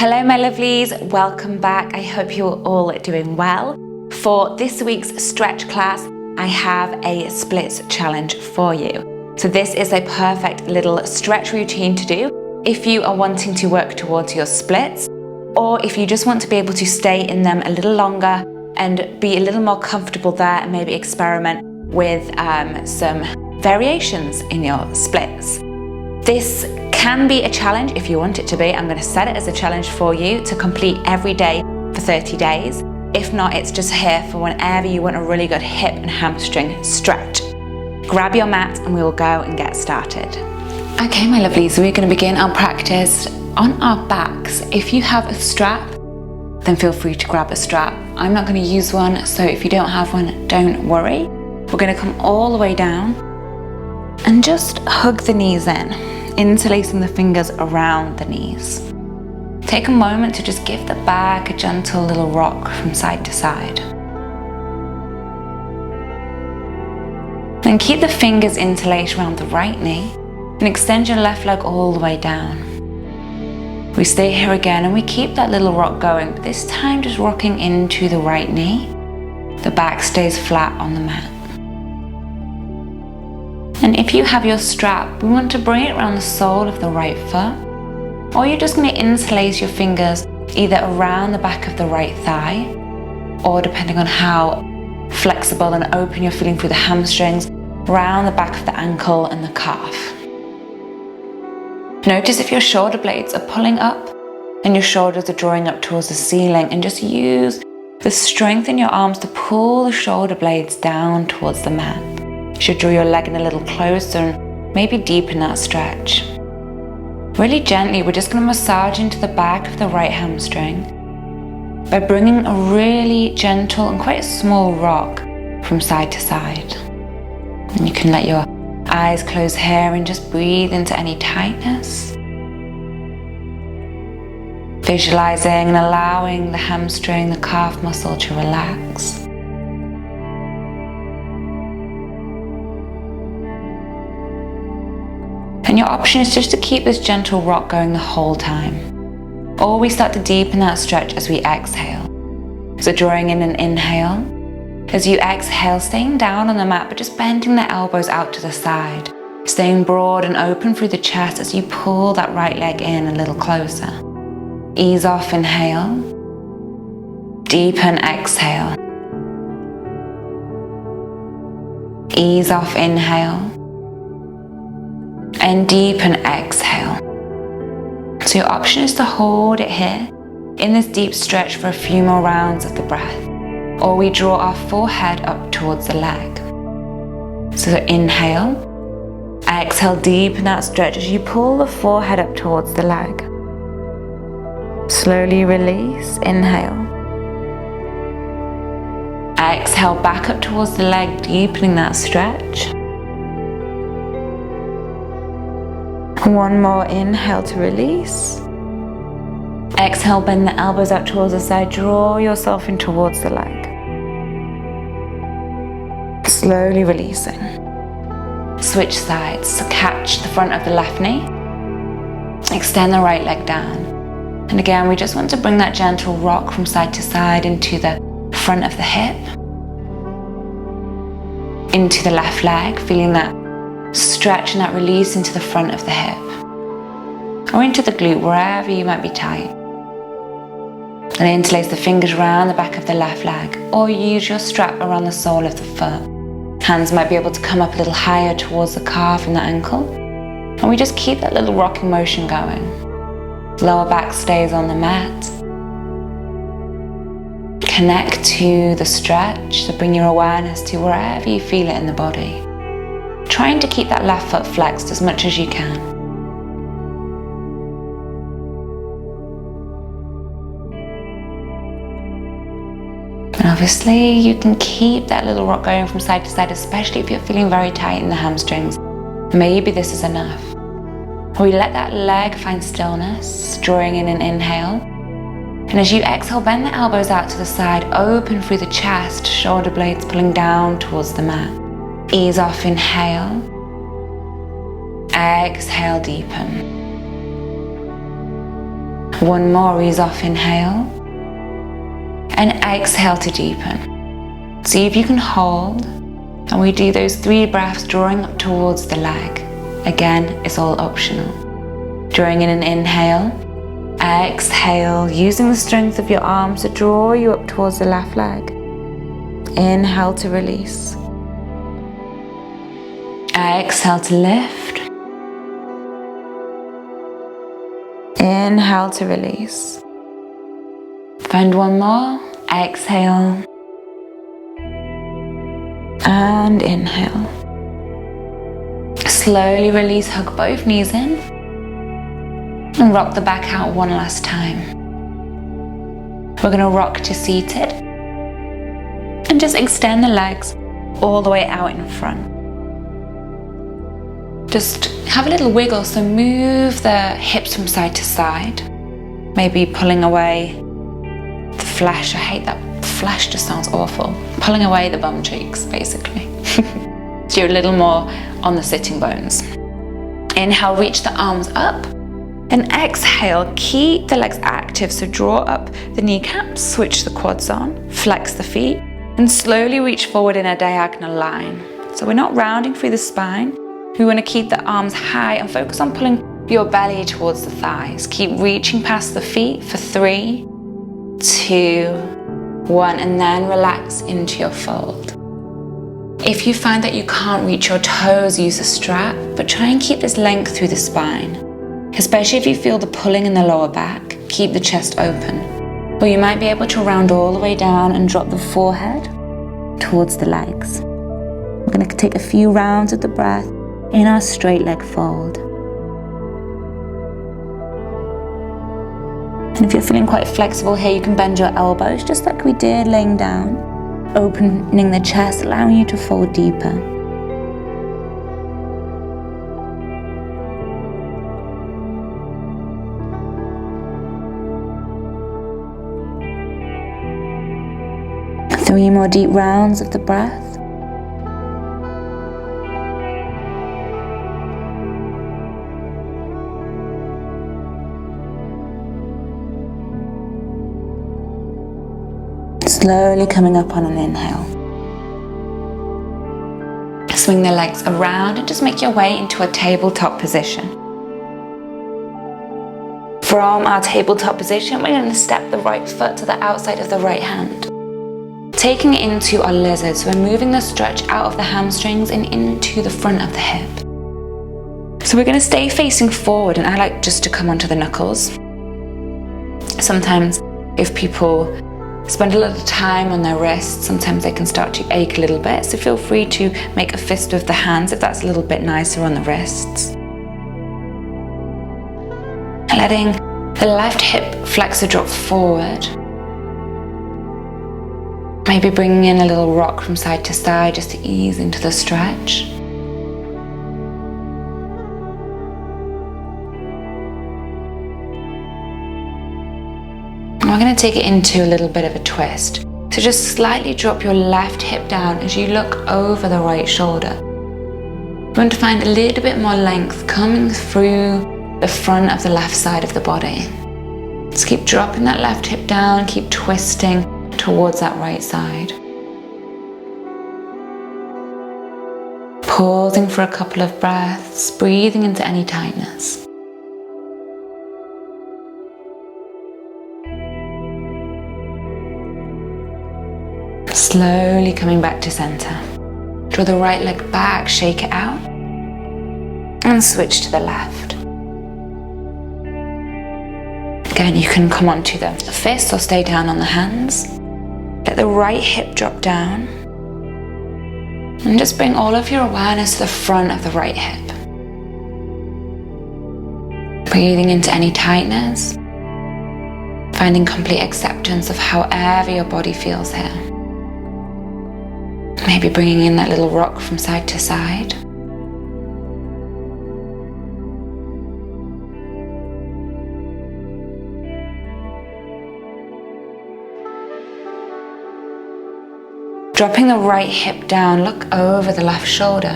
Hello my lovelies, welcome back. I hope you're all doing well. For this week's stretch class, I have a splits challenge for you. So this is a perfect little stretch routine to do if you are wanting to work towards your splits, or if you just want to be able to stay in them a little longer and be a little more comfortable there and maybe experiment with some variations in your splits. This can be a challenge if you want it to be. I'm going to set it as a challenge for you to complete every day for 30 days. If not, it's just here for whenever you want a really good hip and hamstring stretch. Grab your mat and we will go and get started. Okay, my lovelies, so we're going to begin our practice on our backs. If you have a strap, then feel free to grab a strap. I'm not going to use one, so if you don't have one, don't worry. We're going to come all the way down and just hug the knees in, interlacing the fingers around the knees. Take a moment to just give the back a gentle little rock from side to side. Then keep the fingers interlaced around the right knee and extend your left leg all the way down. We stay here again and we keep that little rock going, but this time just rocking into the right knee. The back stays flat on the mat. And if you have your strap, we want to bring it around the sole of the right foot, or you're just going to interlace your fingers either around the back of the right thigh, or depending on how flexible and open you're feeling through the hamstrings, around the back of the ankle and the calf. Notice if your shoulder blades are pulling up and your shoulders are drawing up towards the ceiling, and just use the strength in your arms to pull the shoulder blades down towards the mat. You should draw your leg in a little closer and maybe deepen that stretch. Really gently, we're just going to massage into the back of the right hamstring by bringing a really gentle and quite a small rock from side to side. And you can let your eyes close here and just breathe into any tightness. Visualizing and allowing the hamstring, the calf muscle to relax. And your option is just to keep this gentle rock going the whole time. Or we start to deepen that stretch as we exhale. So drawing in an inhale. As you exhale, staying down on the mat, but just bending the elbows out to the side. Staying broad and open through the chest as you pull that right leg in a little closer. Ease off, inhale. Deepen, exhale. Ease off, inhale. And deepen, exhale. So your option is to hold it here in this deep stretch for a few more rounds of the breath, or we draw our forehead up towards the leg. So inhale, exhale, deepen that stretch as you pull the forehead up towards the leg. Slowly release, inhale. Exhale, back up towards the leg, deepening that stretch. One more inhale to release. Exhale, bend the elbows out towards the side, draw yourself in towards the leg. Slowly releasing. Switch sides, so catch the front of the left knee. Extend the right leg down. And again, we just want to bring that gentle rock from side to side into the front of the hip. Into the left leg, feeling that stretch and that release into the front of the hip, or into the glute, wherever you might be tight. And interlace the fingers around the back of the left leg, or use your strap around the sole of the foot. Hands might be able to come up a little higher towards the calf and the ankle, and we just keep that little rocking motion going. Lower back stays on the mat. Connect to the stretch, so bring your awareness to wherever you feel it in the body. Trying to keep that left foot flexed as much as you can. And obviously you can keep that little rock going from side to side, especially if you're feeling very tight in the hamstrings. Maybe this is enough. We let that leg find stillness, drawing in an inhale. And as you exhale, bend the elbows out to the side, open through the chest, shoulder blades pulling down towards the mat. Ease off, inhale. Exhale, deepen. One more, ease off, inhale. And exhale to deepen. See if you can hold. And we do those 3 breaths drawing up towards the leg. Again, it's all optional. Drawing in an inhale. Exhale, using the strength of your arms to draw you up towards the left leg. Inhale to release. Exhale to lift. Inhale to release. Find one more. Exhale. And inhale. Slowly release, hug both knees in. And rock the back out one last time. We're going to rock to seated. And just extend the legs all the way out in front. Just have a little wiggle, so move the hips from side to side. Maybe pulling away the flesh. I hate that. Flesh just sounds awful. Pulling away the bum cheeks, basically. So you're a little more on the sitting bones. Inhale, reach the arms up. And exhale, keep the legs active. So draw up the kneecaps, switch the quads on, flex the feet, and slowly reach forward in a diagonal line. So we're not rounding through the spine. We want to keep the arms high and focus on pulling your belly towards the thighs. Keep reaching past the feet for 3, 2, 1, and then relax into your fold. If you find that you can't reach your toes, use a strap, but try and keep this length through the spine. Especially if you feel the pulling in the lower back, keep the chest open. Or you might be able to round all the way down and drop the forehead towards the legs. We're going to take a few rounds of the breath in our straight leg fold. And if you're feeling quite flexible here, you can bend your elbows just like we did laying down, opening the chest, allowing you to fold deeper. Three more deep rounds of the breath. Slowly coming up on an inhale. Swing the legs around and just make your way into a tabletop position. From our tabletop position, we're going to step the right foot to the outside of the right hand. Taking it into our lizard, so we're moving the stretch out of the hamstrings and into the front of the hip. So we're going to stay facing forward, and I like just to come onto the knuckles. Sometimes if people spend a little time on their wrists, sometimes they can start to ache a little bit, so feel free to make a fist with the hands if that's a little bit nicer on the wrists. Letting the left hip flexor drop forward. Maybe bringing in a little rock from side to side just to ease into the stretch. We're going to take it into a little bit of a twist. So just slightly drop your left hip down as you look over the right shoulder. You want to find a little bit more length coming through the front of the left side of the body. Just keep dropping that left hip down, keep twisting towards that right side. Pausing for a couple of breaths, breathing into any tightness. Slowly coming back to center. Draw the right leg back, shake it out, and switch to the left. Again, you can come onto the fists or stay down on the hands. Let the right hip drop down. And just bring all of your awareness to the front of the right hip. Breathing into any tightness. Finding complete acceptance of however your body feels here. Maybe bringing in that little rock from side to side. Dropping the right hip down, look over the left shoulder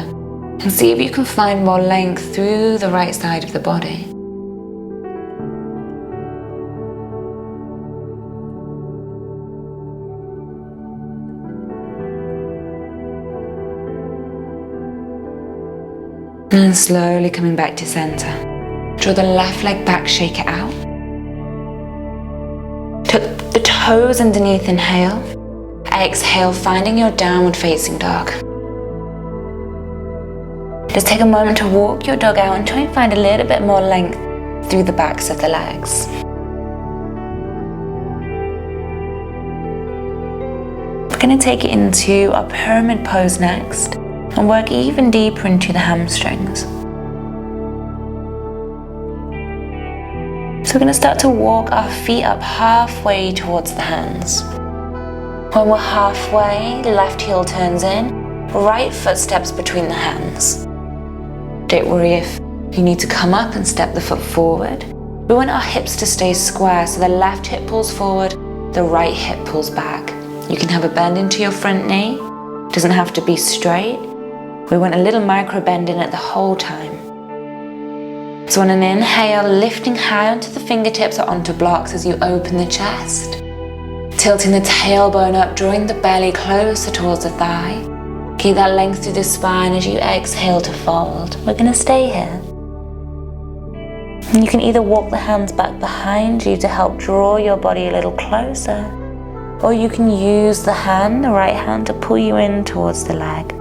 and see if you can find more length through the right side of the body. And then slowly coming back to center. Draw the left leg back, shake it out. Tuck the toes underneath, inhale. Exhale, finding your downward facing dog. Just take a moment to walk your dog out and try and find a little bit more length through the backs of the legs. We're going to take it into our pyramid pose next and work even deeper into the hamstrings. So we're going to start to walk our feet up halfway towards the hands. When we're halfway, left heel turns in, right foot steps between the hands. Don't worry if you need to come up and step the foot forward. We want our hips to stay square, so the left hip pulls forward, the right hip pulls back. You can have a bend into your front knee, doesn't have to be straight. We want a little micro bend in it the whole time. So on an inhale, lifting high onto the fingertips or onto blocks as you open the chest. Tilting the tailbone up, drawing the belly closer towards the thigh. Keep that length through the spine as you exhale to fold. We're going to stay here. And you can either walk the hands back behind you to help draw your body a little closer, or you can use the right hand, to pull you in towards the leg.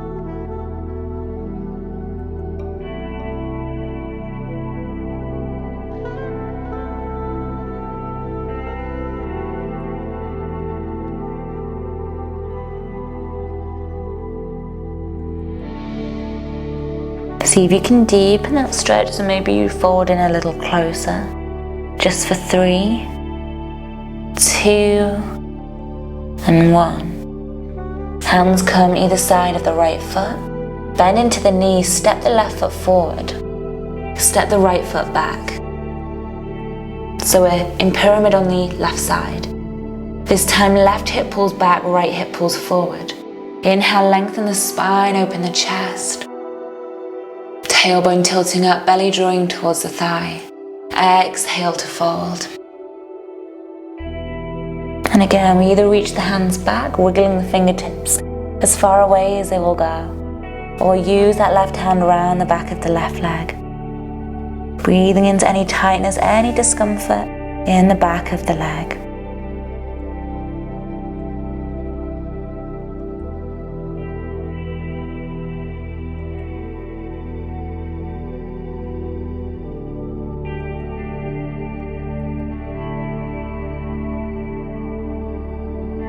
See if you can deepen that stretch, so maybe you fold in a little closer. Just for 3, 2, and 1. Hands come either side of the right foot. Bend into the knees, step the left foot forward. Step the right foot back. So we're in pyramid on the left side. This time left hip pulls back, right hip pulls forward. Inhale, lengthen the spine, open the chest. Tailbone tilting up, belly drawing towards the thigh. Exhale to fold. And again, we either reach the hands back, wiggling the fingertips as far away as they will go, or use that left hand around the back of the left leg. Breathing into any tightness, any discomfort in the back of the leg.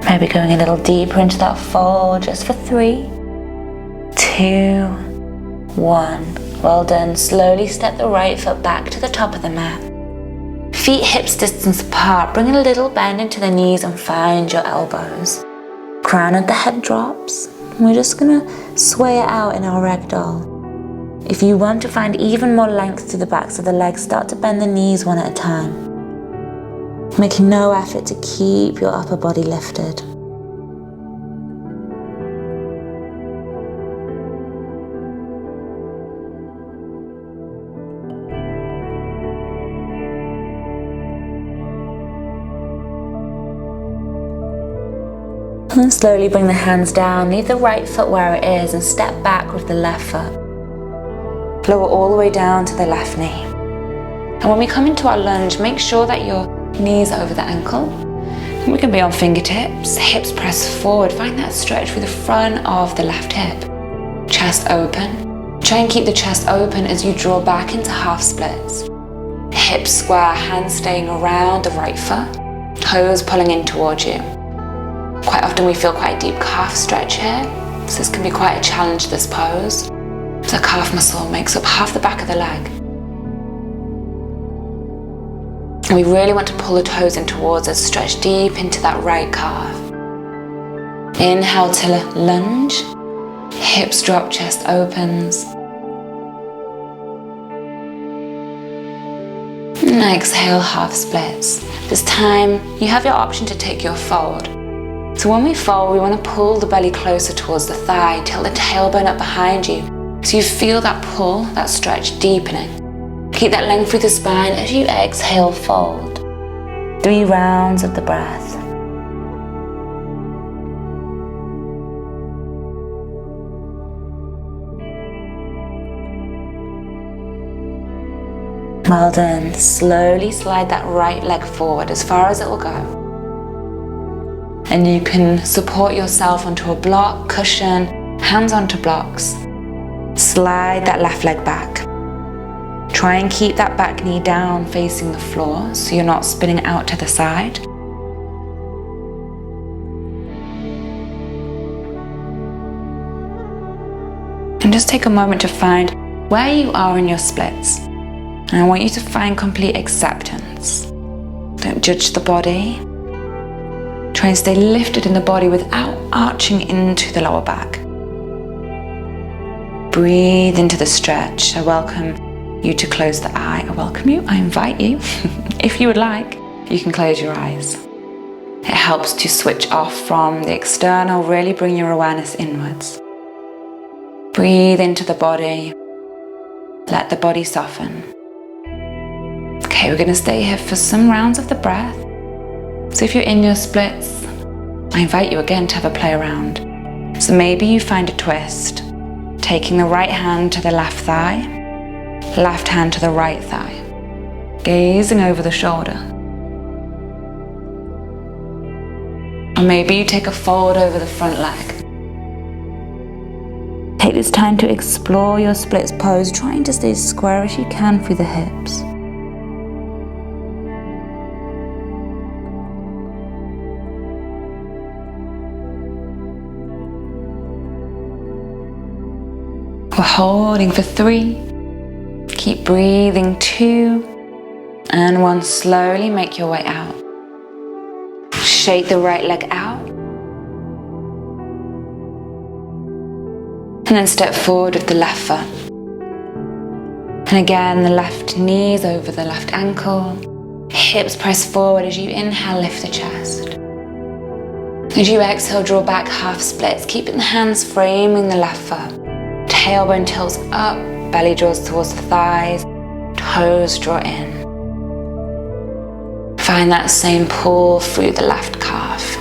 Maybe going a little deeper into that fold, just for 3, 2, 1. Well done. Slowly step the right foot back to the top of the mat. Feet hips distance apart. Bring a little bend into the knees and find your elbows. Crown of the head drops. We're just going to sway it out in our ragdoll. If you want to find even more length through the backs of the legs, start to bend the knees one at a time. Making no effort to keep your upper body lifted. And then slowly bring the hands down, leave the right foot where it is and step back with the left foot. Lower all the way down to the left knee. And when we come into our lunge, make sure that your knees over the ankle. We can be on fingertips, hips press forward. Find that stretch through the front of the left hip. Chest open. Try and keep the chest open as you draw back into half splits. Hips square, hands staying around the right foot. Toes pulling in towards you. Quite often we feel quite a deep calf stretch here. So this can be quite a challenge, this pose. The calf muscle makes up half the back of the leg. And we really want to pull the toes in towards us, stretch deep into that right calf. Inhale to lunge, hips drop, chest opens. And exhale, half splits. This time, you have your option to take your fold. So when we fold, we want to pull the belly closer towards the thigh, tilt the tailbone up behind you. So you feel that pull, that stretch deepening. Keep that length through the spine as you exhale, fold. 3 rounds of the breath. Well done. Slowly slide that right leg forward as far as it will go. And you can support yourself onto a block, cushion, hands onto blocks. Slide that left leg back. Try and keep that back knee down facing the floor so you're not spinning out to the side. And just take a moment to find where you are in your splits. And I want you to find complete acceptance. Don't judge the body. Try and stay lifted in the body without arching into the lower back. Breathe into the stretch. I welcome you to close the eye. I welcome you. I invite you. If you would like, you can close your eyes. It helps to switch off from the external, really bring your awareness inwards. Breathe into the body. Let the body soften. Okay, we're going to stay here for some rounds of the breath. So if you're in your splits, I invite you again to have a play around. So maybe you find a twist, taking the right hand to the left thigh, left hand to the right thigh, gazing over the shoulder. Or maybe you take a fold over the front leg. Take this time to explore your splits pose, trying to stay as square as you can through the hips. We're holding for 3. Keep breathing. 2 and 1. Slowly make your way out. Shake the right leg out. And then step forward with the left foot. And again, the left knees over the left ankle. Hips press forward as you inhale, lift the chest. As you exhale, draw back half splits, keeping the hands framing the left foot. Tailbone tilts up, belly draws towards the thighs, toes draw in. Find that same pull through the left calf.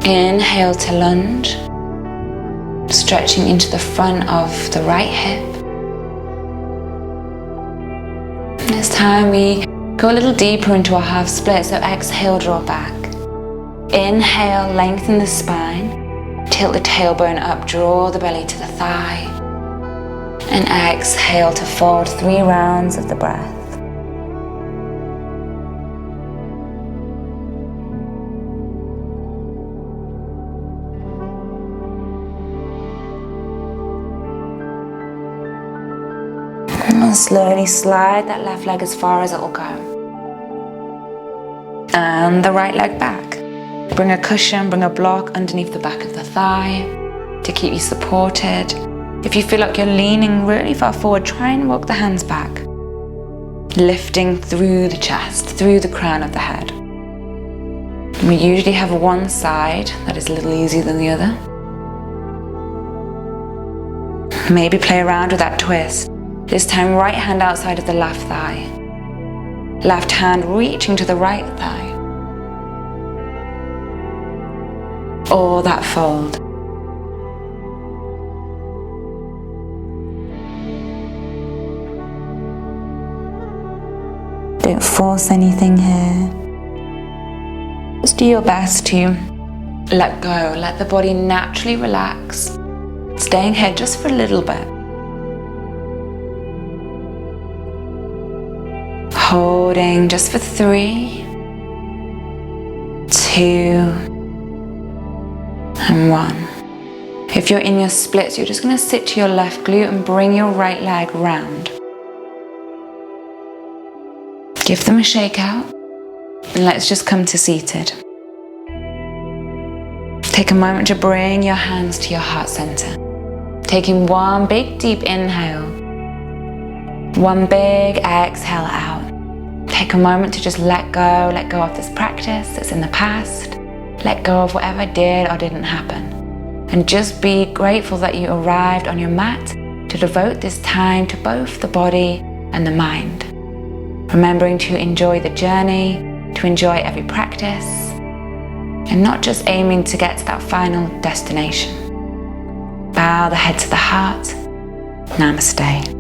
Inhale to lunge, stretching into the front of the right hip. And this time we go a little deeper into our half split, so exhale, draw back. Inhale, lengthen the spine, tilt the tailbone up, draw the belly to the thigh. And exhale to fold 3 rounds of the breath. And slowly slide that left leg as far as it will go. And the right leg back. Bring a cushion, bring a block underneath the back of the thigh to keep you supported. If you feel like you're leaning really far forward, try and walk the hands back. Lifting through the chest, through the crown of the head. We usually have one side that is a little easier than the other. Maybe play around with that twist. This time, right hand outside of the left thigh. Left hand reaching to the right thigh. Or that fold. Don't force anything here. Just do your best to let go, let the body naturally relax. Staying here just for a little bit. Holding just for 3, 2, and 1. If you're in your splits, you're just going to sit to your left glute and bring your right leg round. Give them a shake out, and let's just come to seated. Take a moment to bring your hands to your heart center. Taking one big deep inhale, one big exhale out. Take a moment to just let go of this practice that's in the past. Let go of whatever did or didn't happen. And just be grateful that you arrived on your mat to devote this time to both the body and the mind. Remembering to enjoy the journey, to enjoy every practice, and not just aiming to get to that final destination. Bow the head to the heart. Namaste.